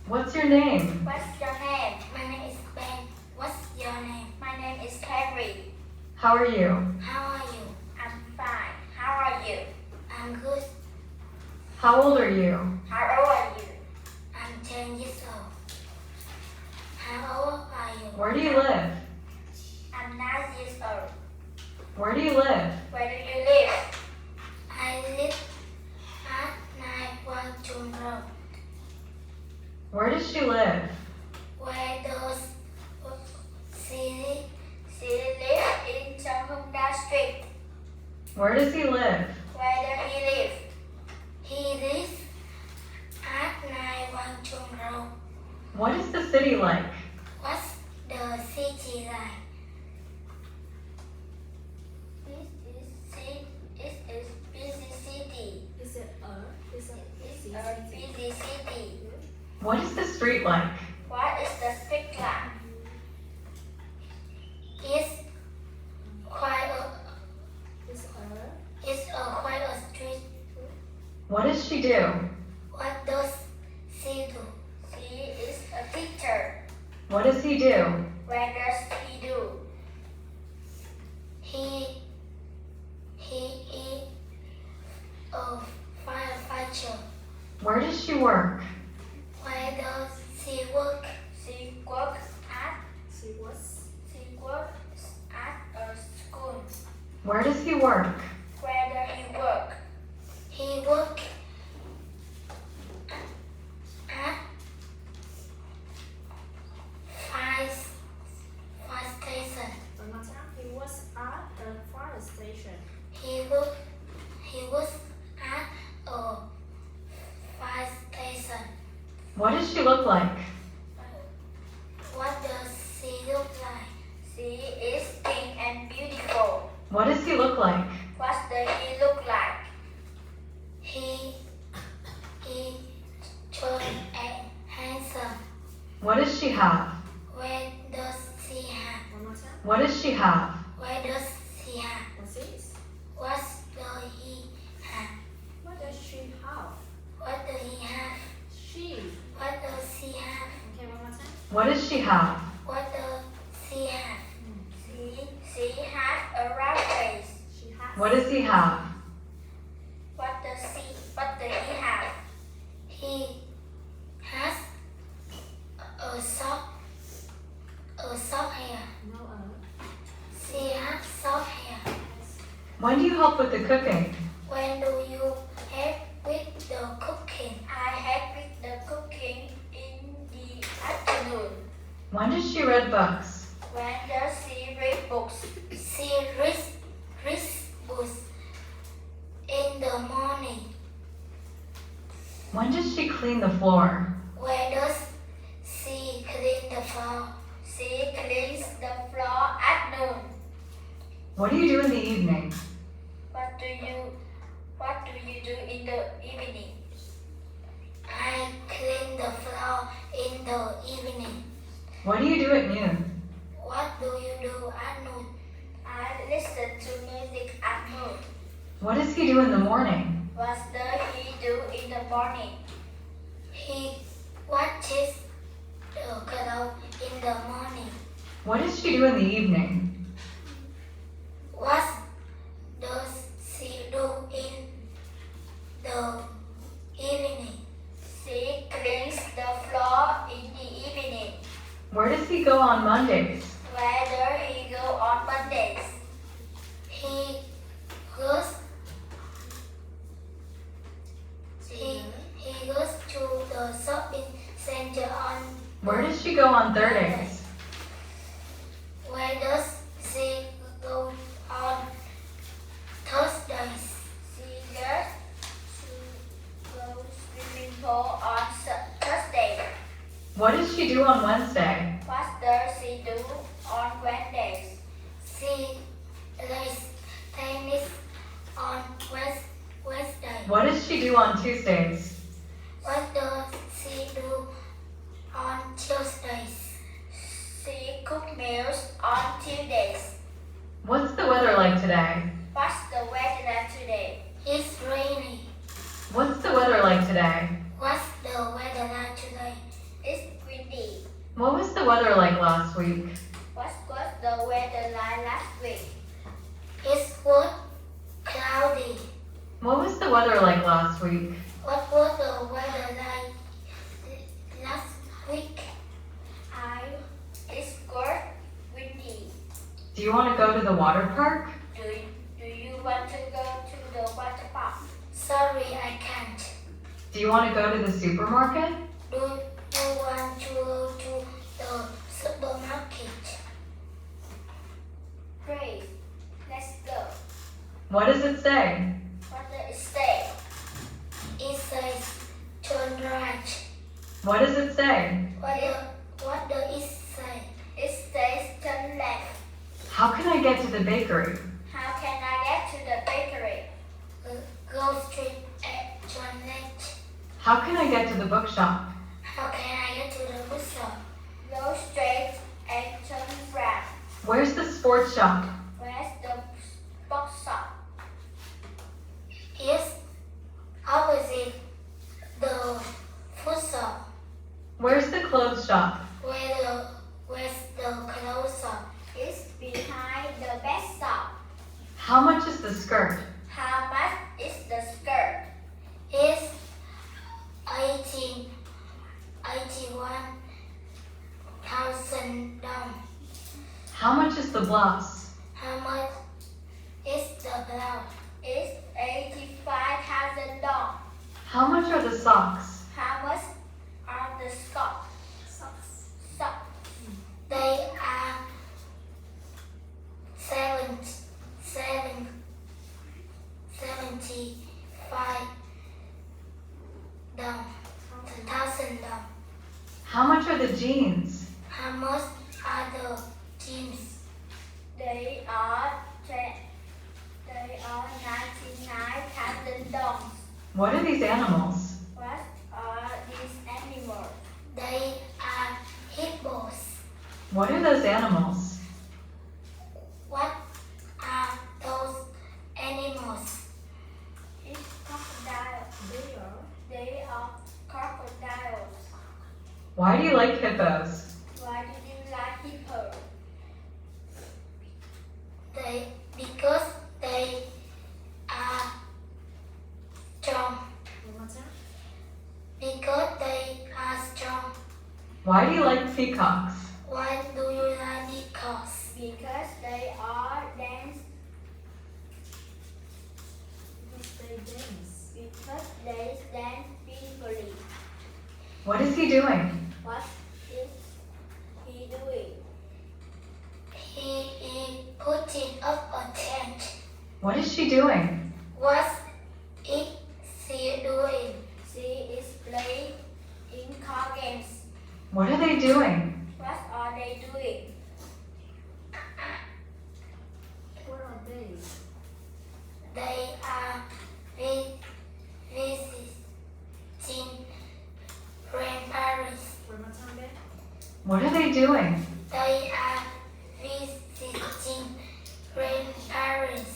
What's your name? What's your name? My name is Ben. What's your name? My name is Carrie. How are you? How are you? I'm fine. How are you? I'm good. How old are you? How old are you? I'm 10 years old. How old are you? Where do you live? I'm 9 years old. Where do you live? Where do you live? I live at 9 Quang Trung Road. Where does she live? Where does she live? In Changhunda Street. Where does he live? Where does he live? He lives at 9 Quang Trung Road. What is the city like? What's the city like? This is busy city. Is it a It's a busy city. What is the street like? What is the street like? It's quite a street. What does she do? What does she do? She is a teacher. What does he do? What does he do? He is a firefighter. Where does she work? Where does she work? She works at a school. Where does he work? Where does he work? He works at fire station. One more time. He was at the fire station. He was at a fire station. What does she look like? What does she look like? She is pink and beautiful. What does he look like? What does he look like? He tall and handsome. What does she have? Where does she have? One more time. What does she have? Where does she have? What's this? What does he have? What does she have? What does he have? She. What does she have? Okay, one more time. What does she have? What does she have? She has a round face. She has. What does he have? What does he have? He has a soft hair. No, She has soft hair. When do you help with the cooking? When do you help with the cooking? I help with the cooking in the afternoon. When does she read books? When does she read books? She reads books in the morning. When does she clean the floor? Where does she clean the floor? She cleans the floor at noon. What do you do in the evening? What do you do in the evening? I clean the floor in the evening. What do you do at noon? What do you do at noon? I listen to music at noon. What does he do in the morning? What does he do in the morning? He watches the cloud in the morning. What does she do in the evening? What does she do in the evening? She cleans the floor in the evening. Where does he go on Mondays? Where does he go on Mondays? He goes he goes to the shopping center on. Where does she go on Thursdays? Where does she go on Thursdays? She goes swimming pool on Thursday. What does she do on Wednesday? What does she do on Wednesdays? She plays tennis on Wednesday. What does she do on Tuesdays? What does she do on Tuesdays? She cooks meals on Tuesdays. What's the weather like today? What's the weather today? It's rainy. What's the weather like today? What's the weather like today? the weather like last week? What was the weather like last week? It was cloudy. What was the weather like last week? What was the weather like last week? It's good, windy. Do you want to go to the water park? Do you want to go to the water park? Sorry, I can't. Do you want to go to the supermarket? Do you want to go to the supermarket? Great, let's go. What does it say? What does it say? It says turn right. What does it say? What does it say? It says turn left. How can I get to the bakery? How can I get to the bakery? Go straight at turn left. How can I get to the bookshop? How can I get to the bookshop? Go straight and turn right. Where's the sports shop? Where's the box shop? It's opposite the food shop. Where's the clothes shop? Where's the clothes shop? It's behind the best shop. How much is the skirt? How much is the skirt? It's 81,000 down. How much is the blouse? How much is the blouse? It's $85,000. How much are the socks? How much are the socks? Socks. They are 75 down. 1,000 down. How much are the jeans? How much are the jeans? They are $99,000. What are these animals? What are these animals? They are hippos. What are those animals? What are those animals? It's crocodile. They are crocodiles. Why do you like hippos? Why do you like hippo? Because they are strong. One more time. Because they are strong. Why do you like peacocks? Why do you like peacocks? Because they are dance. Because they dance. Because they dance beautifully. What is he doing? What is he doing? He is putting up a tent. What is she doing? What is she doing? She is playing in card games. What are they doing? What are they doing? What are they? They are visiting grandparents. One more time, babe. What are they doing? They are visiting grandparents.